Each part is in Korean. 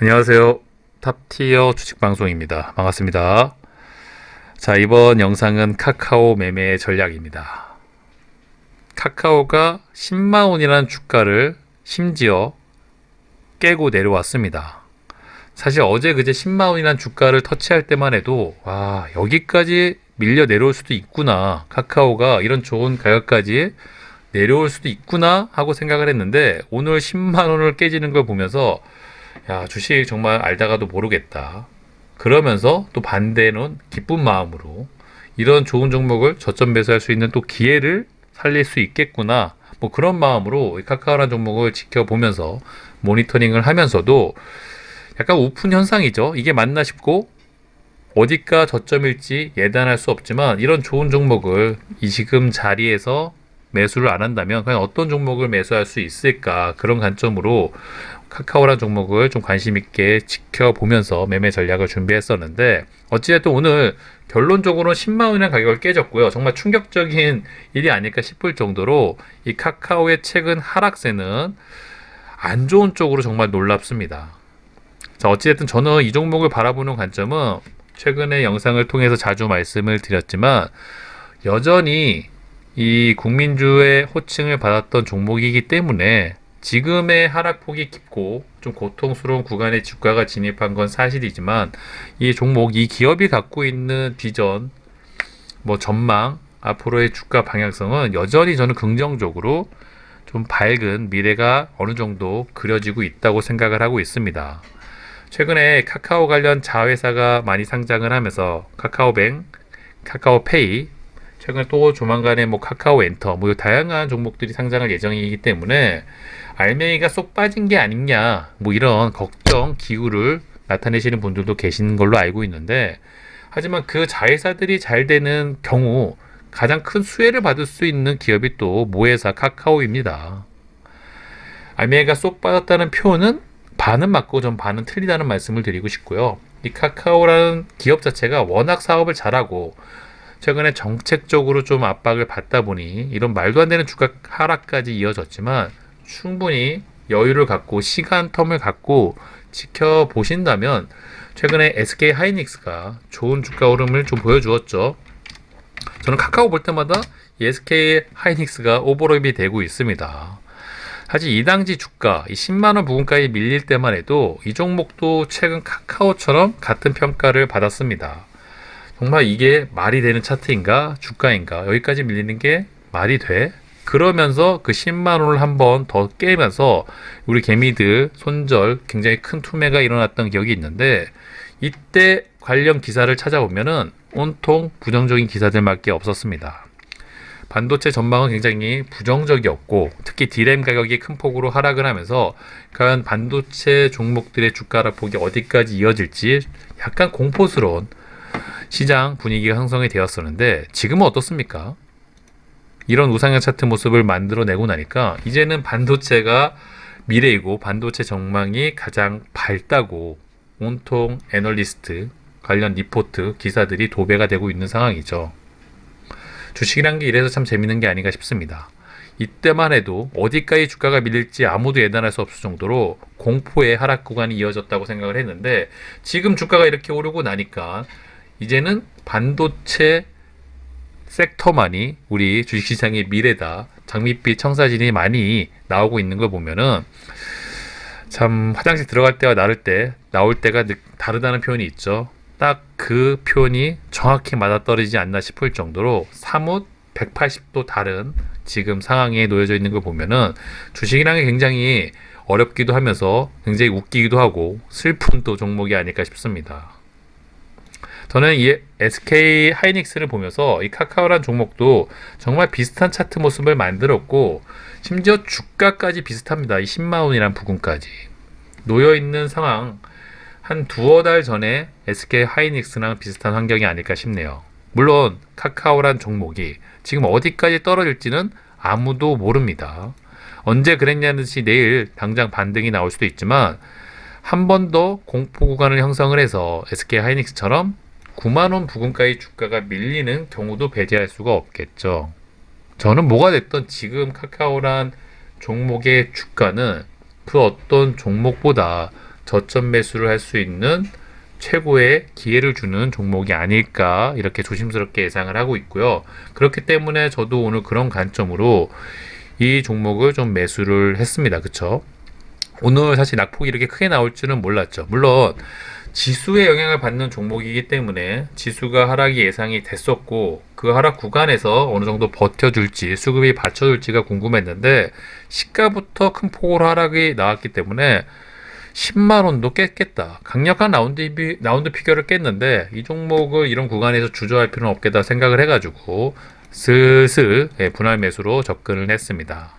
안녕하세요. 탑티어 주식방송입니다. 반갑습니다. 자, 이번 영상은 카카오 매매 전략입니다. 카카오가 10만 원이라는 주가를 심지어 깨고 내려왔습니다. 사실 어제 그제 10만 원이라는 주가를 터치할 때만 해도 와, 여기까지 밀려 내려올 수도 있구나. 카카오가 이런 좋은 가격까지 내려올 수도 있구나 하고 생각을 했는데 오늘 10만 원을 깨지는 걸 보면서 야, 주식 정말 알다가도 모르겠다. 그러면서 또 반대는 기쁜 마음으로 이런 좋은 종목을 저점 매수할 수 있는 또 기회를 살릴 수 있겠구나. 뭐 그런 마음으로 이 카카오라는 종목을 지켜보면서 모니터링을 하면서도 약간 오픈 현상이죠. 이게 맞나 싶고 어디가 저점일지 예단할 수 없지만 이런 좋은 종목을 이 지금 자리에서 매수를 안 한다면 과연 어떤 종목을 매수할 수 있을까 그런 관점으로 카카오라는 종목을 좀 관심 있게 지켜보면서 매매 전략을 준비했었는데 어찌됐든 오늘 결론적으로 10만 원이라는 가격을 깨졌고요. 정말 충격적인 일이 아닐까 싶을 정도로 이 카카오의 최근 하락세는 안 좋은 쪽으로 정말 놀랍습니다. 자, 어찌됐든 저는 이 종목을 바라보는 관점은 최근에 영상을 통해서 자주 말씀을 드렸지만 여전히 이 국민주의 호칭을 받았던 종목이기 때문에 지금의 하락폭이 깊고 좀 고통스러운 구간에 주가가 진입한 건 사실이지만 이 종목, 이 기업이 갖고 있는 비전, 뭐 전망, 앞으로의 주가 방향성은 여전히 저는 긍정적으로 좀 밝은 미래가 어느 정도 그려지고 있다고 생각을 하고 있습니다. 최근에 카카오 관련 자회사가 많이 상장을 하면서 카카오뱅, 카카오페이, 최근에 또 조만간에 뭐 카카오 엔터, 뭐 다양한 종목들이 상장할 예정이기 때문에 알맹이가 쏙 빠진 게 아니냐, 뭐 이런 걱정, 기우를 나타내시는 분들도 계신 걸로 알고 있는데, 하지만 그 자회사들이 잘 되는 경우 가장 큰 수혜를 받을 수 있는 기업이 또 모회사 카카오입니다. 알맹이가 쏙 빠졌다는 표현은 반은 맞고 전 반은 틀리다는 말씀을 드리고 싶고요. 이 카카오라는 기업 자체가 워낙 사업을 잘하고 최근에 정책적으로 좀 압박을 받다 보니 이런 말도 안 되는 주가 하락까지 이어졌지만 충분히 여유를 갖고 시간 텀을 갖고 지켜보신다면 최근에 SK 하이닉스가 좋은 주가 흐름을 좀 보여주었죠. 저는 카카오 볼 때마다 SK 하이닉스가 오버랩이 되고 있습니다. 사실 이 당시 주가 이 10만원 부근까지 밀릴 때만 해도 이 종목도 최근 카카오처럼 같은 평가를 받았습니다. 정말 이게 말이 되는 차트인가 주가인가 여기까지 밀리는 게 말이 돼? 그러면서 그 10만 원을 한 번 더 깨면서 우리 개미들 손절 굉장히 큰 투매가 일어났던 기억이 있는데 이때 관련 기사를 찾아보면은 온통 부정적인 기사들밖에 없었습니다. 반도체 전망은 굉장히 부정적이었고 특히 D램 가격이 큰 폭으로 하락을 하면서 과연 반도체 종목들의 주가 하락폭이 어디까지 이어질지 약간 공포스러운 시장 분위기가 형성이 되었었는데 지금은 어떻습니까? 이런 우상향 차트 모습을 만들어내고 나니까 이제는 반도체가 미래이고 반도체 전망이 가장 밝다고 온통 애널리스트 관련 리포트 기사들이 도배가 되고 있는 상황이죠. 주식이란 게 이래서 참 재밌는 게 아닌가 싶습니다. 이때만 해도 어디까지 주가가 밀릴지 아무도 예단할 수 없을 정도로 공포의 하락 구간이 이어졌다고 생각을 했는데 지금 주가가 이렇게 오르고 나니까 이제는 반도체 섹터만이 우리 주식시장의 미래다. 장밋빛 청사진이 많이 나오고 있는 걸 보면은 참 화장실 들어갈 때와 나올 때가 다르다는 표현이 있죠. 딱 그 표현이 정확히 맞아떨어지지 않나 싶을 정도로 사뭇 180도 다른 지금 상황에 놓여져 있는 걸 보면은 주식이라는 게 굉장히 어렵기도 하면서 굉장히 웃기기도 하고 슬픈 또 종목이 아닐까 싶습니다. 저는 이 SK 하이닉스를 보면서 이 카카오란 종목도 정말 비슷한 차트 모습을 만들었고 심지어 주가까지 비슷합니다. 이 10만 원이란 부분까지 놓여있는 상황 한 두어 달 전에 SK 하이닉스랑 비슷한 환경이 아닐까 싶네요. 물론 카카오란 종목이 지금 어디까지 떨어질지는 아무도 모릅니다. 언제 그랬냐는 듯이 내일 당장 반등이 나올 수도 있지만 한 번 더 공포 구간을 형성을 해서 SK 하이닉스처럼 9만원 부근까지 주가가 밀리는 경우도 배제할 수가 없겠죠. 저는 뭐가 됐든 지금 카카오란 종목의 주가는 그 어떤 종목보다 저점 매수를 할 수 있는 최고의 기회를 주는 종목이 아닐까 이렇게 조심스럽게 예상을 하고 있고요. 그렇기 때문에 저도 오늘 그런 관점으로 이 종목을 좀 매수를 했습니다. 그쵸? 오늘 사실 낙폭이 이렇게 크게 나올 줄은 몰랐죠. 물론 지수의 영향을 받는 종목이기 때문에 지수가 하락이 예상이 됐었고 그 하락 구간에서 어느 정도 버텨줄지 수급이 받쳐줄지가 궁금했는데 시가부터 큰 폭으로 하락이 나왔기 때문에 10만원도 깼겠다. 강력한 라운드 피겨를 깼는데 이 종목을 이런 구간에서 주저할 필요는 없겠다 생각을 해가지고 슬슬 분할 매수로 접근을 했습니다.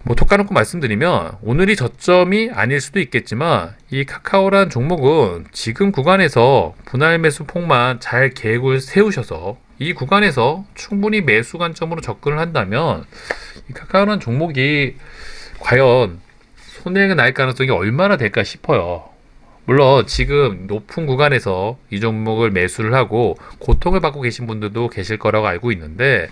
뭐 톡 까놓고 말씀드리면 오늘이 저점이 아닐 수도 있겠지만 이 카카오란 종목은 지금 구간에서 분할 매수 폭만 잘 계획을 세우셔서 이 구간에서 충분히 매수 관점으로 접근을 한다면 이 카카오란 종목이 과연 손해가 날 가능성이 얼마나 될까 싶어요. 물론 지금 높은 구간에서 이 종목을 매수를 하고 고통을 받고 계신 분들도 계실 거라고 알고 있는데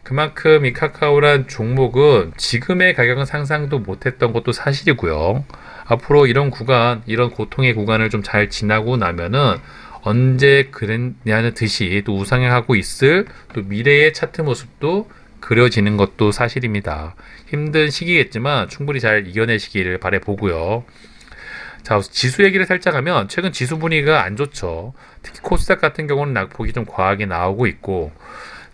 그만큼 이 카카오란 종목은 지금의 가격은 상상도 못했던 것도 사실이고요. 앞으로 이런 구간, 이런 고통의 구간을 좀 잘 지나고 나면은 언제 그랬냐는 듯이 또 우상향하고 있을 또 미래의 차트 모습도 그려지는 것도 사실입니다. 힘든 시기겠지만 충분히 잘 이겨내시기를 바라보고요. 자, 지수 얘기를 살짝 하면 최근 지수 분위기가 안 좋죠. 특히 코스닥 같은 경우는 낙폭이 좀 과하게 나오고 있고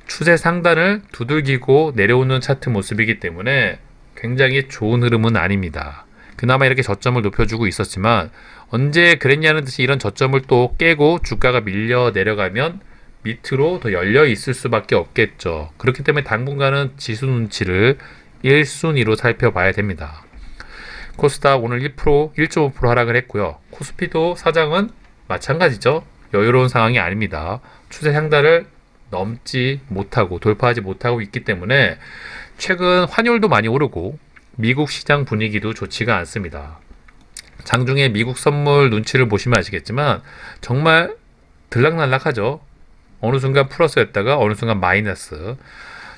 추세 상단을 두들기고 내려오는 차트 모습이기 때문에 굉장히 좋은 흐름은 아닙니다. 그나마 이렇게 저점을 높여주고 있었지만 언제 그랬냐는 듯이 이런 저점을 또 깨고 주가가 밀려 내려가면 밑으로 더 열려 있을 수밖에 없겠죠. 그렇기 때문에 당분간은 지수 눈치를 1순위로 살펴봐야 됩니다. 코스닥 오늘 1%, 1.5% 하락을 했고요. 코스피도 사장은 마찬가지죠. 여유로운 상황이 아닙니다. 추세 상단을 넘지 못하고 돌파하지 못하고 있기 때문에 최근 환율도 많이 오르고 미국 시장 분위기도 좋지가 않습니다. 장중에 미국 선물 눈치를 보시면 아시겠지만 정말 들락날락하죠. 어느 순간 플러스였다가 어느 순간 마이너스.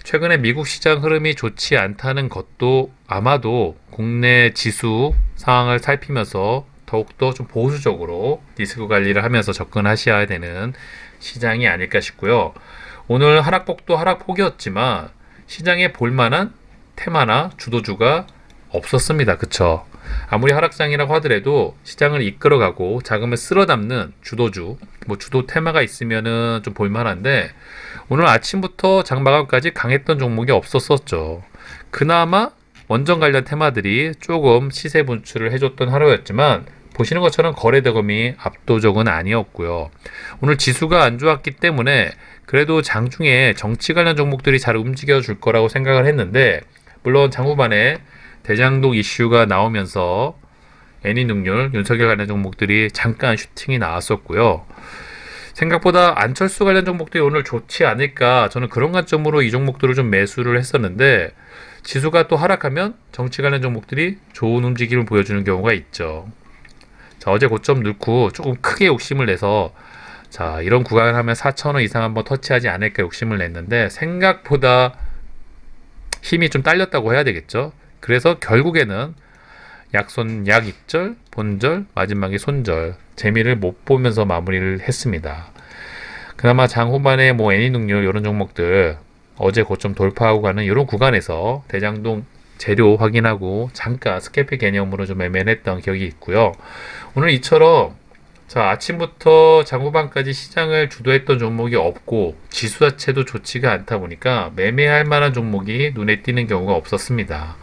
최근에 미국 시장 흐름이 좋지 않다는 것도 아마도 국내 지수 상황을 살피면서 더욱더 좀 보수적으로 리스크 관리를 하면서 접근하셔야 되는 시장이 아닐까 싶고요. 오늘 하락폭도 하락폭이었지만 시장에 볼만한 테마나 주도주가 없었습니다. 그쵸? 아무리 하락장이라고 하더라도 시장을 이끌어가고 자금을 쓸어담는 주도주, 뭐 주도 테마가 있으면은 좀 볼만한데 오늘 아침부터 장마감까지 강했던 종목이 없었었죠. 그나마 원전 관련 테마들이 조금 시세 분출을 해줬던 하루였지만 보시는 것처럼 거래 대금이 압도적은 아니었고요. 오늘 지수가 안 좋았기 때문에 그래도 장중에 정치 관련 종목들이 잘 움직여 줄 거라고 생각을 했는데 물론 장후반에 대장동 이슈가 나오면서 애니능률, 윤석열 관련 종목들이 잠깐 슈팅이 나왔었고요. 생각보다 안철수 관련 종목들이 오늘 좋지 않을까 저는 그런 관점으로 이 종목들을 좀 매수를 했었는데 지수가 또 하락하면 정치 관련 종목들이 좋은 움직임을 보여주는 경우가 있죠. 자, 어제 고점 넣고 조금 크게 욕심을 내서 자, 이런 구간을 하면 4,000원 이상 한번 터치하지 않을까 욕심을 냈는데 생각보다 힘이 좀 딸렸다고 해야 되겠죠. 그래서 결국에는 약입절, 본절, 마지막에 손절 재미를 못 보면서 마무리를 했습니다. 그나마 장 후반에 뭐 애니능률 이런 종목들 어제 고점 돌파하고 가는 이런 구간에서 대장동 재료 확인하고 잠깐 스캘피 개념으로 좀 매매를 했던 기억이 있고요. 오늘 이처럼 자, 아침부터 장후반까지 시장을 주도했던 종목이 없고 지수 자체도 좋지가 않다 보니까 매매할 만한 종목이 눈에 띄는 경우가 없었습니다.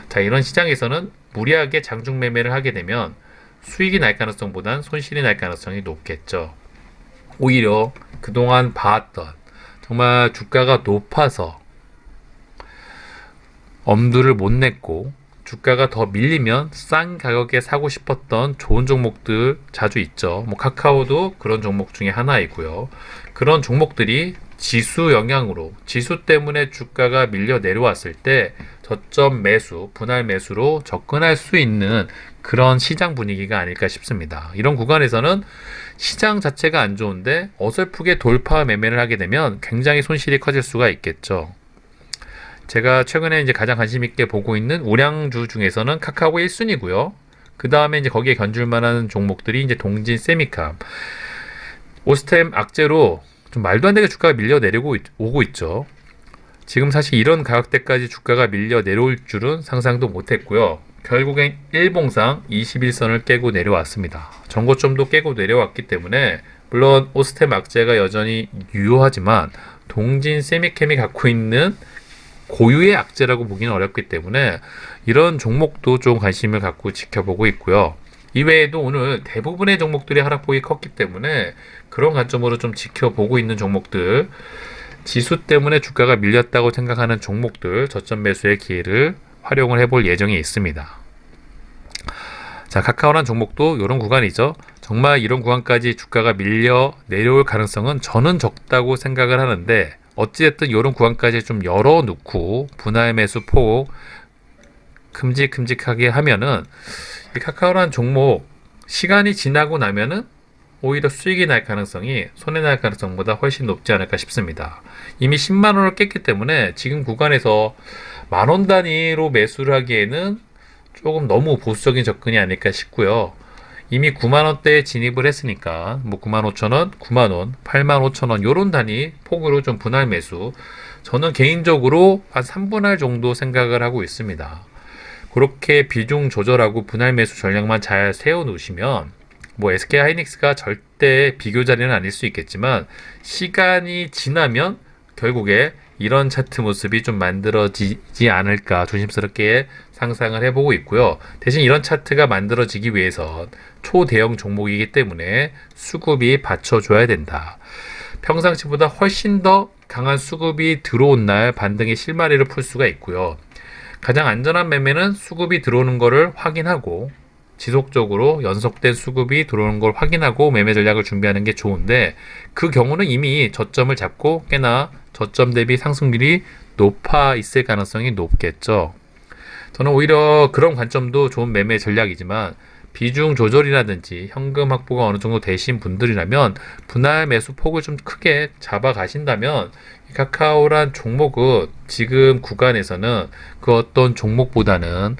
자, 이런 시장에서는 무리하게 장중 매매를 하게 되면 수익이 날 가능성보단 손실이 날 가능성이 높겠죠. 오히려 그동안 봐왔던 정말 주가가 높아서 엄두를 못 냈고 주가가 더 밀리면 싼 가격에 사고 싶었던 좋은 종목들 자주 있죠. 뭐 카카오도 그런 종목 중에 하나이고요. 그런 종목들이 지수 영향으로 지수 때문에 주가가 밀려 내려왔을 때 저점 매수, 분할 매수로 접근할 수 있는 그런 시장 분위기가 아닐까 싶습니다. 이런 구간에서는 시장 자체가 안 좋은데 어설프게 돌파 매매를 하게 되면 굉장히 손실이 커질 수가 있겠죠. 제가 최근에 이제 가장 관심 있게 보고 있는 우량주 중에서는 카카오 1순위고요. 그 다음에 이제 거기에 견줄 만한 종목들이 이제 동진, 세미캄, 오스템 악재로 좀 말도 안 되게 주가가 밀려 내리고 오고 있죠. 지금 사실 이런 가격대까지 주가가 밀려 내려올 줄은 상상도 못했고요. 결국엔 일봉상 21선을 깨고 내려왔습니다. 전고점도 깨고 내려왔기 때문에 물론 오스템 악재가 여전히 유효하지만 동진, 세미캠이 갖고 있는 고유의 악재라고 보기는 어렵기 때문에 이런 종목도 좀 관심을 갖고 지켜보고 있고요. 이외에도 오늘 대부분의 종목들이 하락폭이 컸기 때문에 그런 관점으로 좀 지켜보고 있는 종목들, 지수 때문에 주가가 밀렸다고 생각하는 종목들 저점 매수의 기회를 활용을 해볼 예정이 있습니다. 자, 카카오란 종목도 이런 구간이죠. 정말 이런 구간까지 주가가 밀려 내려올 가능성은 저는 적다고 생각을 하는데 어찌됐든 이런 구간까지 좀 열어놓고 분할 매수 폭 큼직큼직하게 하면은 이 카카오란 종목 시간이 지나고 나면은 오히려 수익이 날 가능성이 손해날 가능성보다 훨씬 높지 않을까 싶습니다. 이미 10만 원을 깼기 때문에 지금 구간에서 만원 단위로 매수를 하기에는 조금 너무 보수적인 접근이 아닐까 싶고요. 이미 9만 원대에 진입을 했으니까 뭐 9만 5천 원, 9만 원, 8만 5천 원 요런 단위 폭으로 좀 분할 매수. 저는 개인적으로 한 3분할 정도 생각을 하고 있습니다. 그렇게 비중 조절하고 분할 매수 전략만 잘 세워 놓으시면 뭐 SK 하이닉스가 절대 비교 자리는 아닐 수 있겠지만 시간이 지나면 결국에 이런 차트 모습이 좀 만들어지지 않을까 조심스럽게 상상을 해보고 있고요. 대신 이런 차트가 만들어지기 위해서 초대형 종목이기 때문에 수급이 받쳐줘야 된다. 평상시보다 훨씬 더 강한 수급이 들어온 날 반등의 실마리를 풀 수가 있고요. 가장 안전한 매매는 수급이 들어오는 것을 확인하고 지속적으로 연속된 수급이 들어오는 걸 확인하고 매매 전략을 준비하는 게 좋은데 그 경우는 이미 저점을 잡고 꽤나 저점 대비 상승률이 높아 있을 가능성이 높겠죠. 저는 오히려 그런 관점도 좋은 매매 전략이지만 비중 조절이라든지 현금 확보가 어느 정도 되신 분들이라면 분할 매수 폭을 좀 크게 잡아 가신다면 카카오란 종목은 지금 구간에서는 그 어떤 종목보다는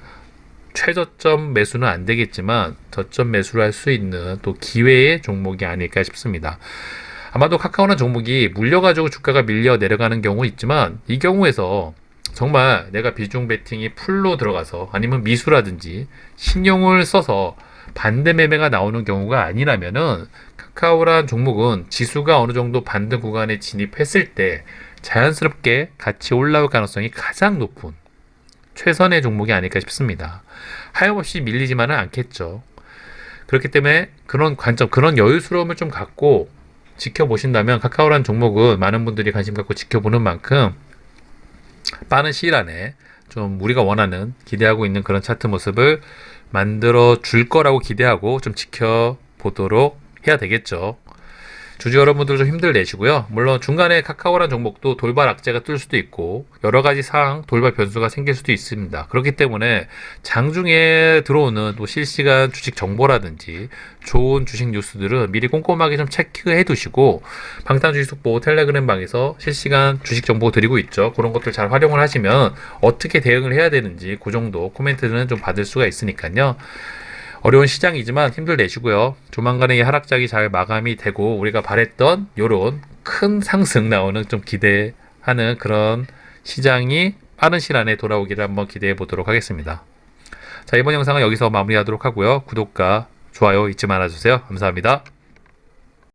최저점 매수는 안 되겠지만 저점 매수를 할 수 있는 또 기회의 종목이 아닐까 싶습니다. 아마도 카카오란 종목이 물려가지고 주가가 밀려 내려가는 경우 있지만 이 경우에서 정말 내가 비중 베팅이 풀로 들어가서 아니면 미수라든지 신용을 써서 반대 매매가 나오는 경우가 아니라면은 카카오란 종목은 지수가 어느 정도 반등 구간에 진입했을 때 자연스럽게 같이 올라올 가능성이 가장 높은 최선의 종목이 아닐까 싶습니다. 하염없이 밀리지만은 않겠죠. 그렇기 때문에 그런 관점, 그런 여유스러움을 좀 갖고 지켜보신다면 카카오란 종목은 많은 분들이 관심 갖고 지켜보는 만큼 빠른 시일 안에 좀 우리가 원하는 기대하고 있는 그런 차트 모습을 만들어 줄 거라고 기대하고 좀 지켜보도록 해야 되겠죠. 주주 여러분들 좀 힘들 내시고요. 물론 중간에 카카오란 종목도 돌발 악재가 뜰 수도 있고 여러 가지 상황 돌발 변수가 생길 수도 있습니다. 그렇기 때문에 장중에 들어오는 또 실시간 주식 정보라든지 좋은 주식 뉴스들은 미리 꼼꼼하게 좀 체크해 두시고 방탄주식속보 텔레그램 방에서 실시간 주식 정보 드리고 있죠. 그런 것들 잘 활용을 하시면 어떻게 대응을 해야 되는지 그 정도 코멘트는 좀 받을 수가 있으니까요. 어려운 시장이지만 힘들 내시고요. 조만간에 이 하락장이 잘 마감이 되고 우리가 바랬던 요런 큰 상승 나오는 좀 기대하는 그런 시장이 빠른 시일 안에 돌아오기를 한번 기대해 보도록 하겠습니다. 자, 이번 영상은 여기서 마무리하도록 하고요. 구독과 좋아요 잊지 말아주세요. 감사합니다.